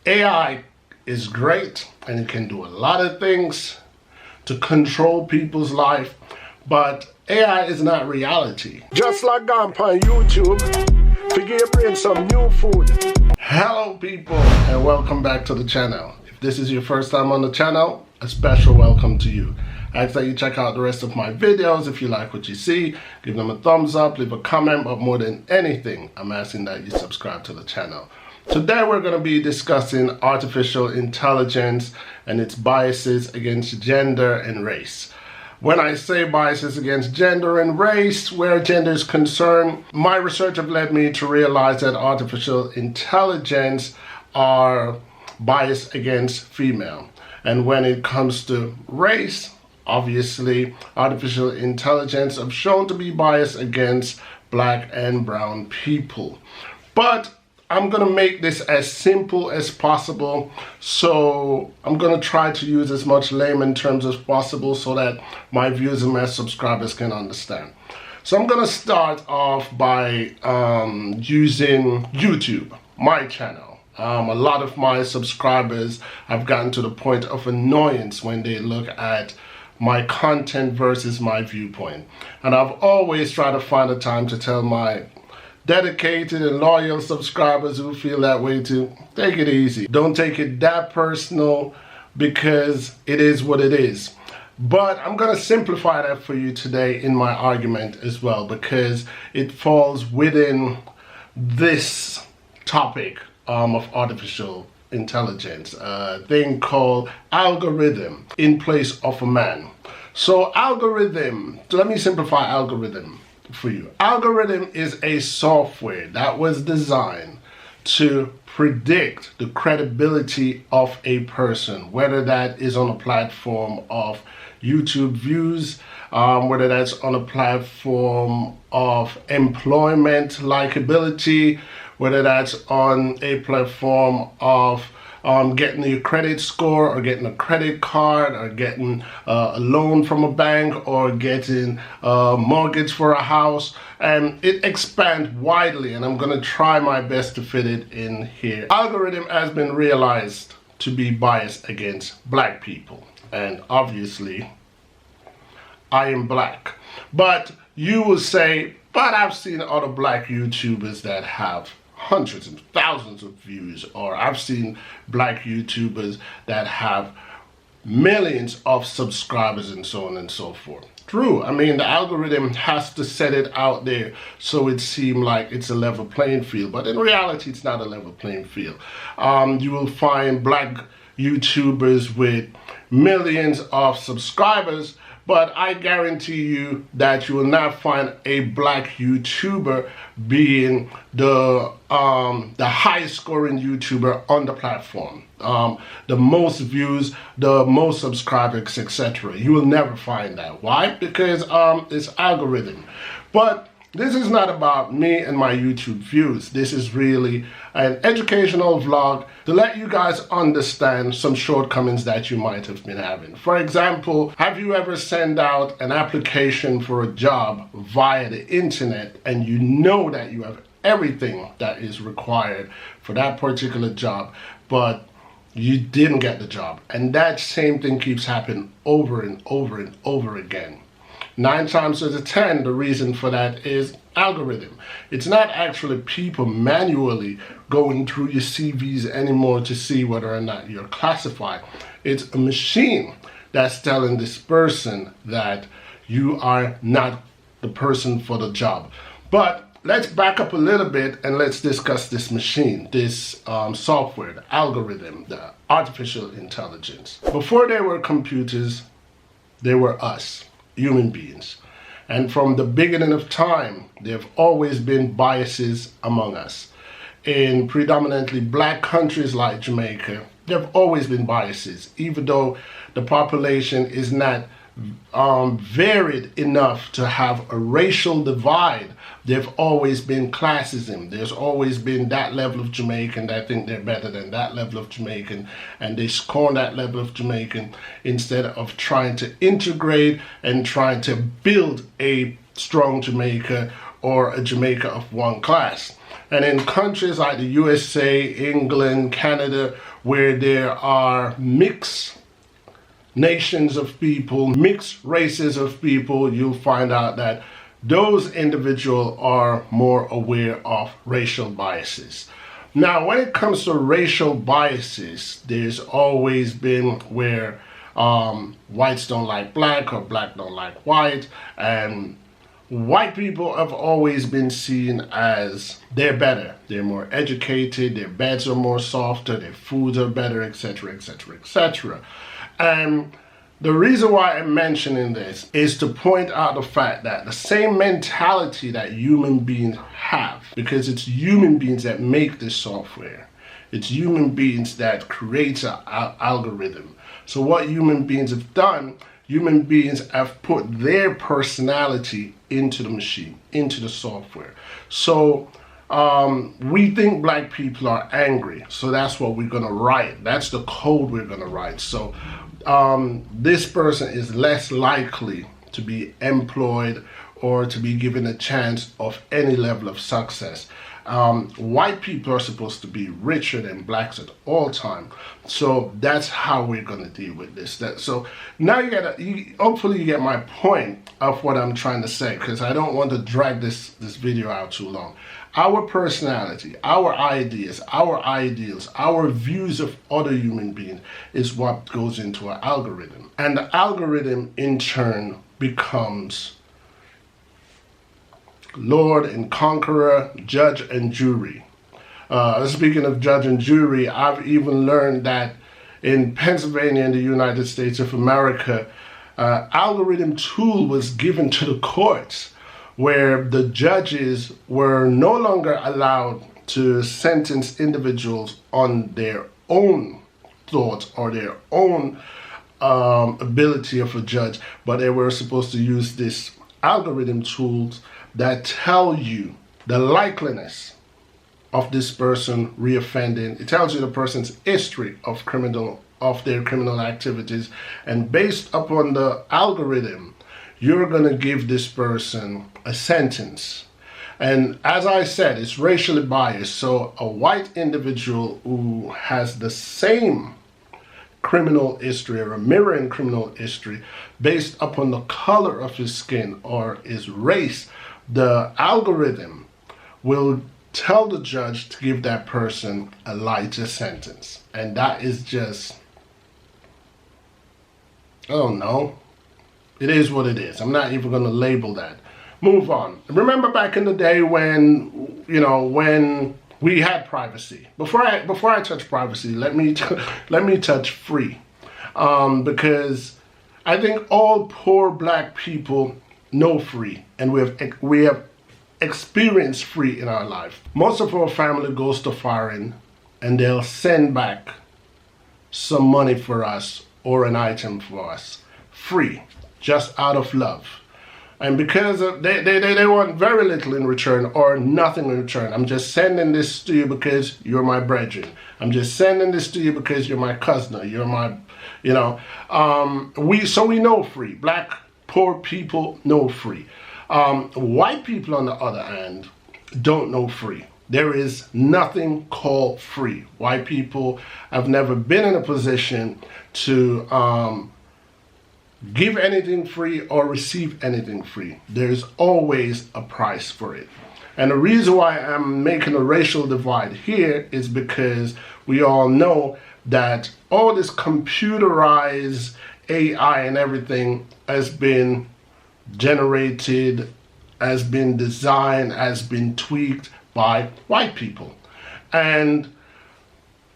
AI is great and it can do a lot of things to control people's life, but AI is not reality. Just like on YouTube, figure your brain some new food. Hello people, and welcome back to the channel. If this is your first time on the channel, a special welcome to you. I ask that you check out the rest of my videos. If you like what you see, give them a thumbs up, leave a comment, but more than anything, I'm asking that you subscribe to the channel. Today we're going to be discussing artificial intelligence and its biases against gender and race. When I say biases against gender and race, where gender is concerned, my research have led me to realize that artificial intelligence are biased against female. And when it comes to race, obviously artificial intelligence have shown to be biased against black and brown people. But I'm gonna make this as simple as possible, so I'm gonna try to use as much layman terms as possible so that my viewers and my subscribers can understand. So I'm gonna start off by using YouTube, my channel. A lot of my subscribers have gotten to the point of annoyance when they look at my content versus my viewpoint. And I've always tried to find a time to tell my dedicated and loyal subscribers who feel that way to take it easy. Don't take it that personal, because it is what it is. But I'm going to simplify that for you today in my argument as well, because it falls within this topic of artificial intelligence, a thing called algorithm in place of a man. So algorithm, let me simplify algorithm for you. Algorithm is a software that was designed to predict the credibility of a person, whether that is on a platform of YouTube views, whether that's on a platform of employment likability, whether that's on a platform of getting your credit score, or getting a credit card, or getting a loan from a bank, or getting a mortgage for a house. And it expands widely, and I'm going to try my best to fit it in here. Algorithm has been realized to be biased against black people, and obviously I am black. But you will say, but I've seen other black YouTubers that have hundreds and thousands of views, or I've seen black YouTubers that have millions of subscribers, and so on and so forth. True, I mean, the algorithm has to set it out there so it seems like it's a level playing field, but in reality it's not a level playing field. You will find black YouTubers with millions of subscribers, but I guarantee you that you will not find a black YouTuber being the highest scoring YouTuber on the platform. The most views, the most subscribers, etc. You will never find that. Why? Because it's algorithm. But this is not about me and my YouTube views. This is really an educational vlog to let you guys understand some shortcomings that you might have been having. For example, have you ever sent out an application for a job via the internet, and you know that you have everything that is required for that particular job, but you didn't get the job? And that same thing keeps happening over and over and over again. 9 times out of 10, the reason for that is algorithm. It's not actually people manually going through your CVs anymore to see whether or not you're classified. It's a machine that's telling this person that you are not the person for the job. But let's back up a little bit and let's discuss this machine, this software, the algorithm, the artificial intelligence. Before they were computers, they were us, human beings. And from the beginning of time, there have always been biases among us. In predominantly black countries like Jamaica, there have always been biases, even though the population is not varied enough to have a racial divide. There've always been classism. There's always been that level of Jamaican that think they're better than that level of Jamaican, and they scorn that level of Jamaican instead of trying to integrate and trying to build a strong Jamaica or a Jamaica of one class. And in countries like the USA, England, Canada, where there are mixed nations of people, mixed races of people, you'll find out that those individuals are more aware of racial biases. Now, when it comes to racial biases, there's always been where whites don't like black or black don't like white, and white people have always been seen as they're better, they're more educated, their beds are more softer, their foods are better, etc., etc., etc. And the reason why I'm mentioning this is to point out the fact that the same mentality that human beings have, because it's human beings that make this software, it's human beings that create an algorithm. So what human beings have done, human beings have put their personality into the machine, into the software. So we think black people are angry, so that's what we're gonna write. That's the code we're gonna write. So this person is less likely to be employed or to be given a chance of any level of success. White people are supposed to be richer than blacks at all time. So that's how we're going to deal with this. So now hopefully you get my point of what I'm trying to say, because I don't want to drag this video out too long. Our personality, our ideas, our ideals, our views of other human beings is what goes into an algorithm. And the algorithm in turn becomes Lord and conqueror, judge and jury. Speaking of judge and jury, I've even learned that in Pennsylvania in the United States of America, algorithm tool was given to the courts, where the judges were no longer allowed to sentence individuals on their own thoughts or their own ability of a judge, but they were supposed to use this algorithm tools that tell you the likeliness of this person reoffending. It tells you the person's history of their criminal activities, and based upon the algorithm, you're going to give this person a sentence. And as I said, it's racially biased. So a white individual who has the same criminal history or a mirroring criminal history based upon the color of his skin or his race, the algorithm will tell the judge to give that person a lighter sentence. And that is just, I don't know. It is what it is. I'm not even going to label that. Move on. Remember back in the day when, when we had privacy. Before I touch privacy, let me touch free, because I think all poor black people know free, and we have experienced free in our life. Most of our family goes to foreign, and they'll send back some money for us or an item for us, free, just out of love. And because they want very little in return or nothing in return. I'm just sending this to you because you're my brethren. I'm just sending this to you because you're my cousin. You're my, we know free. Black poor people know free. White people, on the other hand, don't know free. There is nothing called free. White people have never been in a position to give anything free or receive anything free. There's always a price for it. And the reason why I'm making a racial divide here is because we all know that all this computerized AI and everything has been generated, has been designed, has been tweaked by white people. And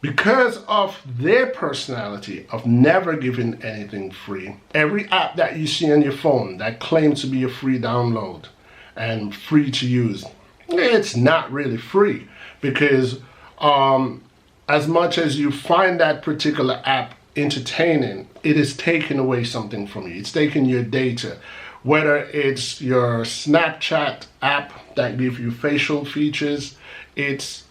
because of their personality of never giving anything free, every app that you see on your phone that claims to be a free download and free to use, it's not really free, because as much as you find that particular app entertaining, it is taking away something from you. It's taking your data, whether it's your Snapchat app that gives you facial features, it's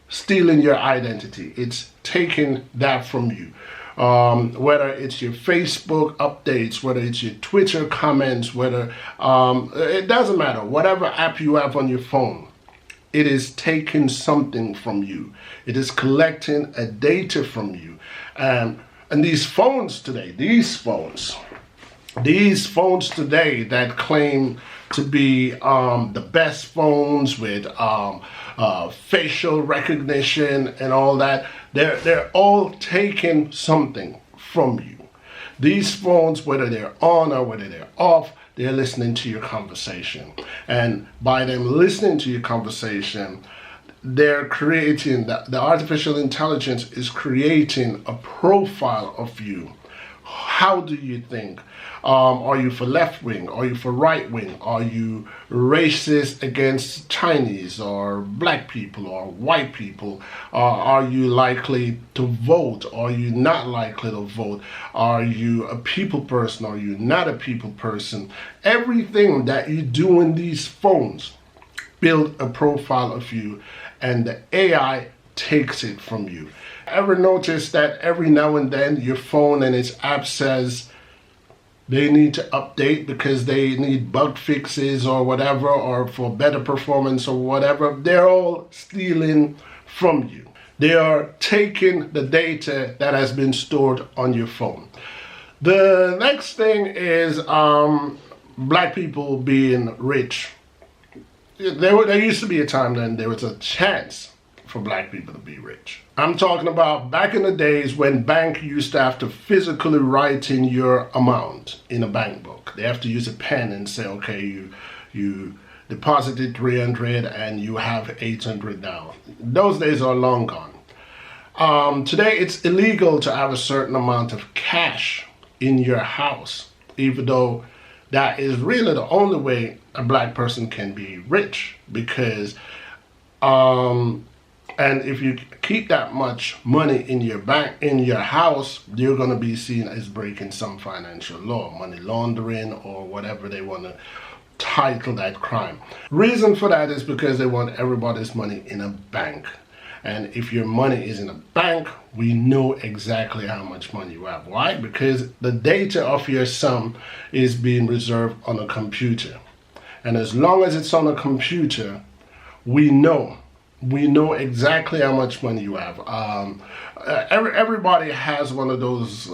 stealing your identity. It's taking that from you. Whether it's your Facebook updates, whether it's your Twitter comments, whether it doesn't matter. Whatever app you have on your phone, it is taking something from you. It is collecting a data from you. And these phones today, these phones today that claim to be the best phones with facial recognition and all that, they're all taking something from you. These phones, whether they're on or whether they're off, they're listening to your conversation. And by them listening to your conversation, they're creating, the artificial intelligence is creating a profile of you. How do you think? Are you for left wing? Are you for right wing? Are you racist against Chinese or black people or white people? Are you likely to vote? Are you not likely to vote? Are you a people person? Are you not a people person? Everything that you do in these phones build a profile of you, and the AI takes it from you. Ever notice that every now and then your phone and its app says they need to update because they need bug fixes or whatever, or for better performance or whatever? They're all stealing from you. They are taking the data that has been stored on your phone. The next thing is black people being rich. There used to be a time then there was a chance for black people to be rich. I'm talking about back in the days when bank used to have to physically write in your amount in a bank book. They have to use a pen and say, okay, you deposited 300 and you have 800 now. Those days are long gone. Today it's illegal to have a certain amount of cash in your house, even though that is really the only way a black person can be rich, because and if you keep that much money in your bank, in your house, you're going to be seen as breaking some financial law, money laundering, or whatever they want to title that crime. Reason for that is because they want everybody's money in a bank. And if your money is in a bank, we know exactly how much money you have. Why? Because the data of your sum is being reserved on a computer. And as long as it's on a computer, we know exactly how much money you have. Everybody has one of those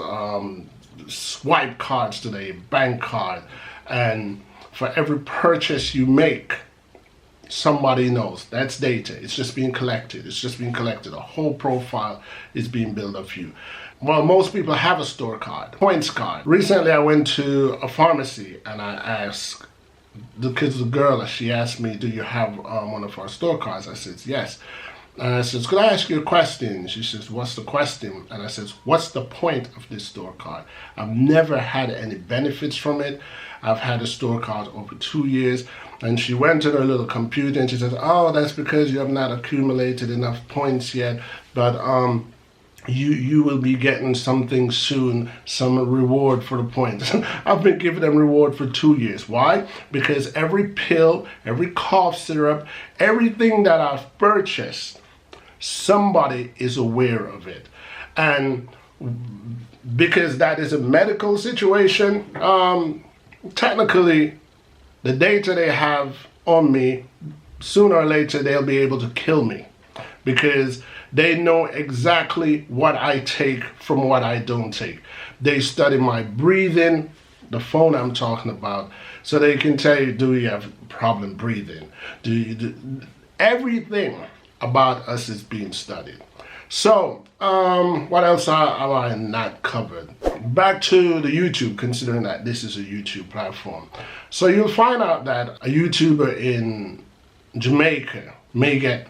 swipe cards today, bank card, and for every purchase you make, somebody knows. That's data. It's just being collected. A whole profile is being built of you. Well, most people have a store card, points card. Recently, I went to a pharmacy and I asked the girl, she asked me, do you have one of our store cards? I said, yes. And I said, could I ask you a question? She says, what's the question? And I said, what's the point of this store card? I've never had any benefits from it. I've had a store card over 2 years. And she went to her little computer and she says, oh, that's because you have not accumulated enough points yet. But you will be getting something soon, some reward for the points. I've been giving them reward for 2 years. Why? Because every pill, every cough syrup, everything that I've purchased, somebody is aware of it. And because that is a medical situation, technically the data they have on me, sooner or later they'll be able to kill me, because they know exactly what I take from what I don't take. They study my breathing, the phone I'm talking about, so they can tell you, do you have a problem breathing? Everything about us is being studied. So, what else have I not covered? Back to the YouTube, considering that this is a YouTube platform. So you'll find out that a YouTuber in Jamaica may get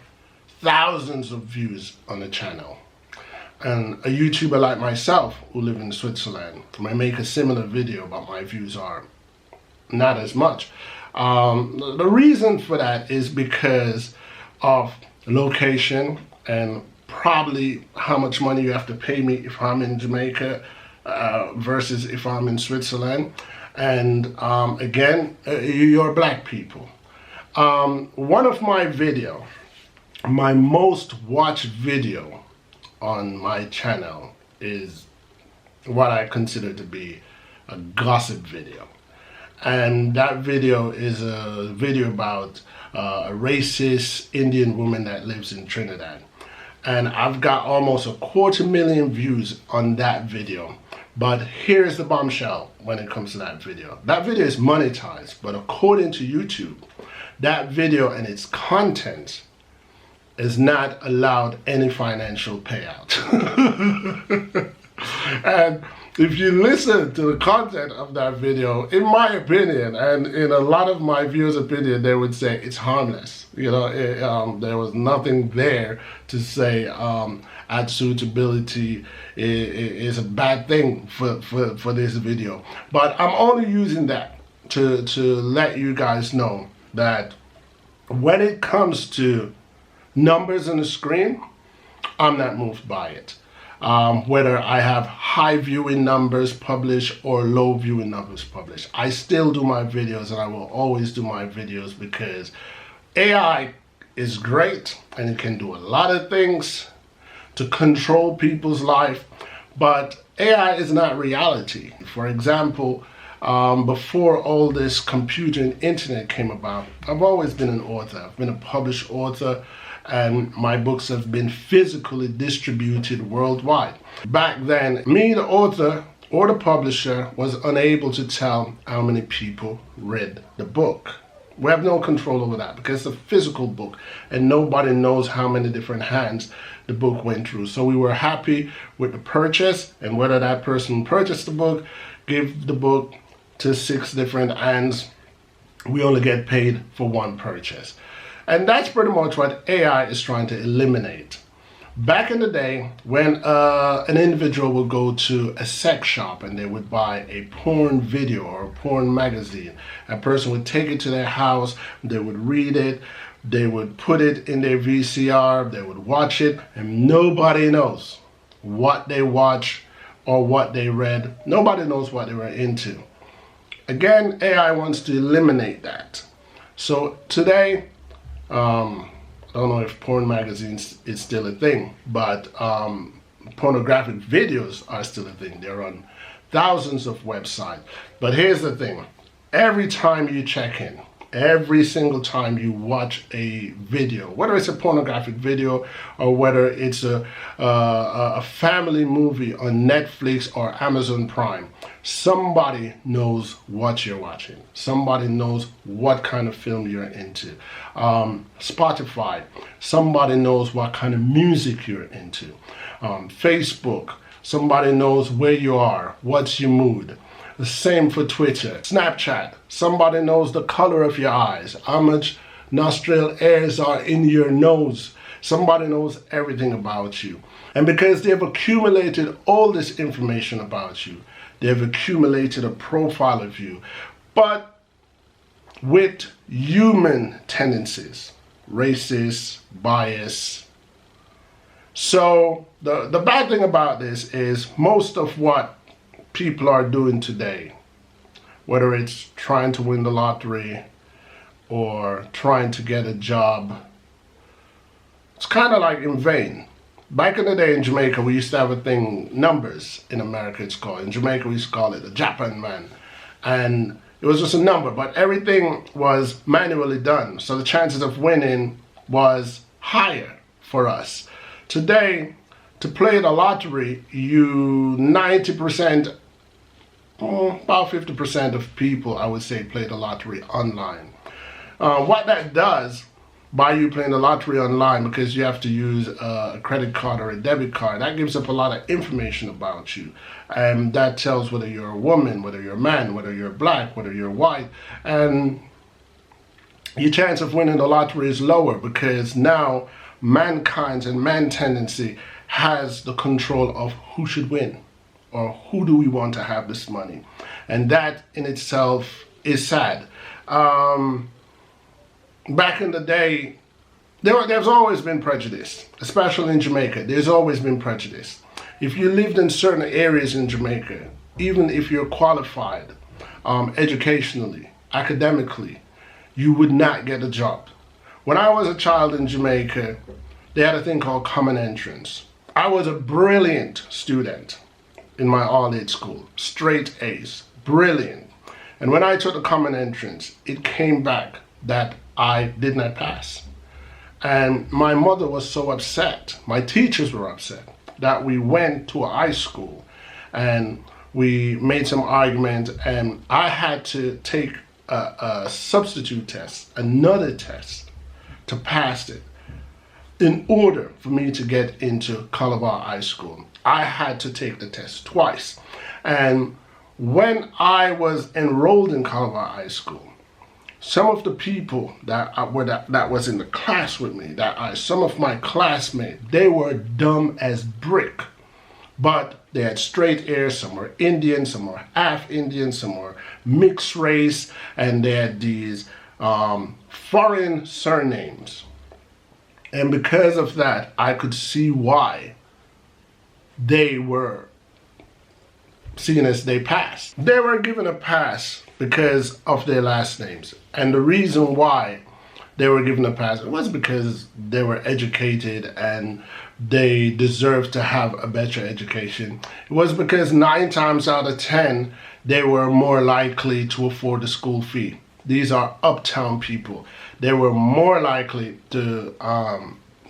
thousands of views on the channel, and a YouTuber like myself who live in Switzerland may make a similar video, but my views are not as much. The reason for that is because of location and probably how much money you have to pay me if I'm in Jamaica versus if I'm in Switzerland. And again, you're black people. One of my video, my most watched video on my channel, is what I consider to be a gossip video. And that video is a video about a racist Indian woman that lives in Trinidad. And I've got almost 250,000 views on that video. But here's the bombshell when it comes to that video. That video is monetized, but according to YouTube, that video and its content is not allowed any financial payout. And if you listen to the content of that video, in my opinion, and in a lot of my viewers' opinion, they would say it's harmless. You know, there was nothing there to say ad suitability is a bad thing for this video. But I'm only using that to let you guys know that when it comes to numbers on the screen, I'm not moved by it. Whether I have high viewing numbers published or low viewing numbers published, I still do my videos, and I will always do my videos, because AI is great and it can do a lot of things to control people's life, but AI is not reality. For example, before all this computer and internet came about, I've always been an author. I've been a published author, and my books have been physically distributed worldwide. Back then, me, the author or the publisher, was unable to tell how many people read the book. We have no control over that because it's a physical book and nobody knows how many different hands the book went through. So we were happy with the purchase, and whether that person purchased the book, give the book to 6 different hands, we only get paid for one purchase. And that's pretty much what AI is trying to eliminate. Back in the day, when an individual would go to a sex shop and they would buy a porn video or a porn magazine, a person would take it to their house, they would read it, they would put it in their VCR, they would watch it, and nobody knows what they watched or what they read. Nobody knows what they were into. Again, AI wants to eliminate that. So today, I don't know if porn magazines is still a thing, but pornographic videos are still a thing. They're on thousands of websites. But here's the thing. Every time you check in, every single time you watch a video, whether it's a pornographic video or whether it's a family movie on Netflix or Amazon Prime, somebody knows what you're watching. Somebody knows what kind of film you're into. Spotify, somebody knows what kind of music you're into. Facebook, somebody knows where you are, what's your mood. The same for Twitter. Snapchat, somebody knows the color of your eyes, how much nostril hairs are in your nose. Somebody knows everything about you. And because they've accumulated all this information about you, they've accumulated a profile of you, but with human tendencies, racist, bias. So the bad thing about this is most of what people are doing today, whether it's trying to win the lottery or trying to get a job, it's kind of like in vain. Back in the day in Jamaica, we used to have a thing, numbers in America it's called. In Jamaica, we used to call it the Japan man. And it was just a number, but everything was manually done. So the chances of winning was higher for us. Today, to play the lottery, 90%, about 50% of people, I would say, play the lottery online. What that does, by you playing the lottery online, because you have to use a credit card or a debit card, that gives up a lot of information about you. And that tells whether you're a woman, whether you're a man, whether you're black, whether you're white. And your chance of winning the lottery is lower because now mankind's and man tendency has the control of who should win or who do we want to have this money. And that in itself is sad. Back in the day, there's always been prejudice, especially in Jamaica. There's always been prejudice. If you lived in certain areas in Jamaica, even if you're qualified educationally, academically, you would not get a job. When I was a child in Jamaica, they had a thing called common entrance. I was a brilliant student in my all-age school, straight A's, brilliant. And when I took the common entrance, it came back that I did not pass. And my mother was so upset, my teachers were upset, that we went to a high school and we made some arguments, and I had to take a substitute test, another test, to pass it in order for me to get into Calabar High School. I had to take the test twice. And when I was enrolled in Calabar High School, some of the people that was in the class with me, some of my classmates, they were dumb as brick, but they had straight hair. Some were Indian, some were half Indian, some were mixed race, and they had these foreign surnames. And because of that, I could see why they were seen as they passed. They were given a pass because of their last names. And the reason why they were given a pass was because they were educated and they deserved to have a better education. It was because 9 times out of 10, they were more likely to afford the school fee. These are uptown people. They were more likely to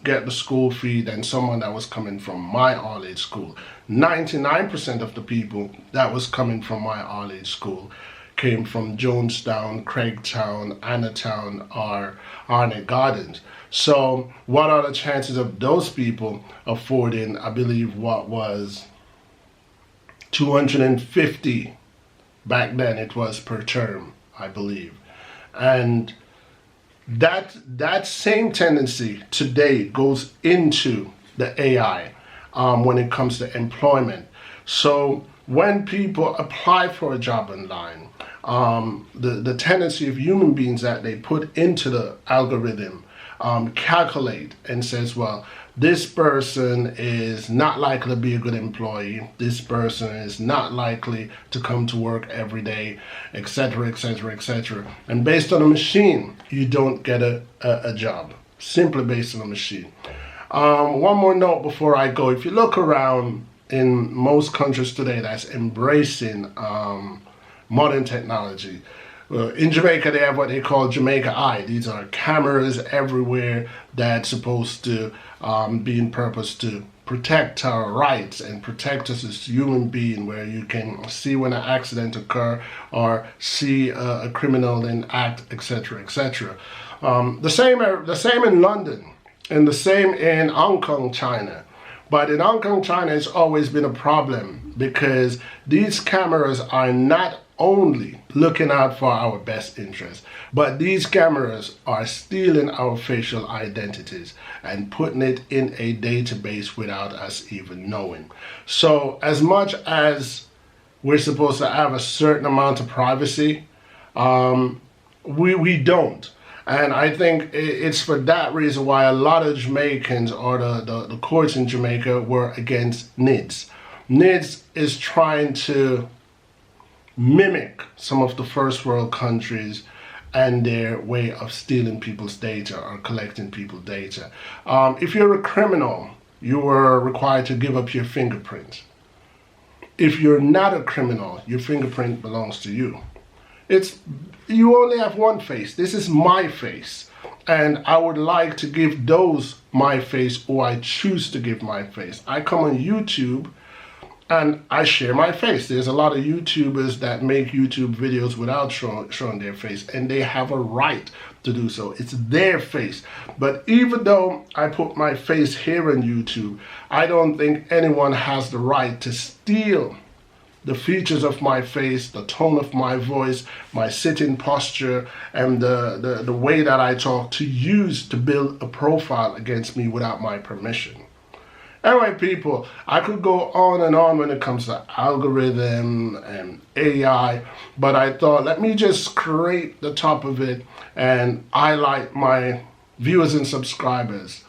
get the school fee than someone that was coming from my all-age school. 99% of the people that was coming from my all-age school came from Jonestown, Craigtown, Annatown, or Arnett Gardens. So what are the chances of those people affording, I believe, what was $250 back then it was per term, I believe. And that same tendency today goes into the AI when it comes to employment. So when people apply for a job online, the tendency of human beings that they put into the algorithm calculate and says, well, this person is not likely to be a good employee, this person is not likely to come to work every day, etc., etc., etc. And based on a machine, you don't get a job, simply based on a machine. One more note before I go. If you look around in most countries today that's embracing modern technology, in Jamaica, they have what they call Jamaica Eye. These are cameras everywhere that's supposed to be in purpose to protect our rights and protect us as human beings, where you can see when an accident occur or see a criminal in act, etc., etc. The same in London and the same in Hong Kong, China. But in Hong Kong, China, it's always been a problem because these cameras are not only looking out for our best interest, but these cameras are stealing our facial identities and putting it in a database without us even knowing. So as much as we're supposed to have a certain amount of privacy, we don't. And I think it's for that reason why a lot of Jamaicans or the courts in Jamaica were against NIDS. NIDS is trying to mimic some of the first world countries and their way of stealing people's data or collecting people's data. If you're a criminal, you were required to give up your fingerprint. If you're not a criminal, your fingerprint belongs to you. You only have one face. This is my face. And I would like to give those my face, who I choose to give my face. I come on YouTube and I share my face. There's a lot of YouTubers that make YouTube videos without showing their face, and they have a right to do so. It's their face. But even though I put my face here on YouTube, I don't think anyone has the right to steal the features of my face, the tone of my voice, my sitting posture, and the way that I talk to use to build a profile against me without my permission. Anyway, people, I could go on and on when it comes to algorithm and AI, but I thought, let me just scrape the top of it and highlight my viewers and subscribers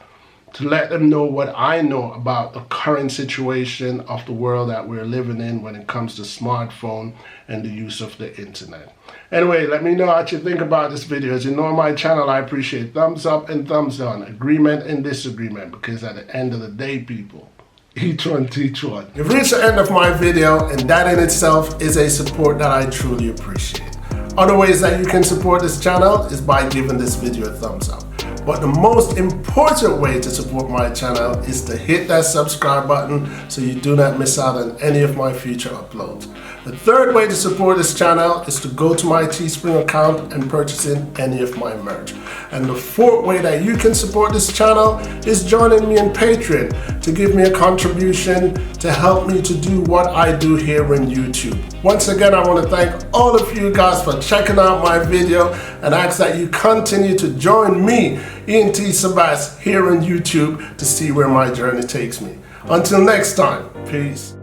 to let them know what I know about the current situation of the world that we're living in when it comes to smartphone and the use of the internet. Anyway, let me know what you think about this video. As you know, on my channel, I appreciate thumbs up and thumbs down, agreement and disagreement, because at the end of the day, people, each one teach one. You've reached the end of my video, and that in itself is a support that I truly appreciate. Other ways that you can support this channel is by giving this video a thumbs up. But the most important way to support my channel is to hit that subscribe button so you do not miss out on any of my future uploads. The third way to support this channel is to go to my Teespring account and purchase in any of my merch. And the fourth way that you can support this channel is joining me on Patreon to give me a contribution to help me to do what I do here on YouTube. Once again, I want to thank all of you guys for checking out my video and ask that you continue to join me, ENT Sabas, here on YouTube to see where my journey takes me. Until next time, peace.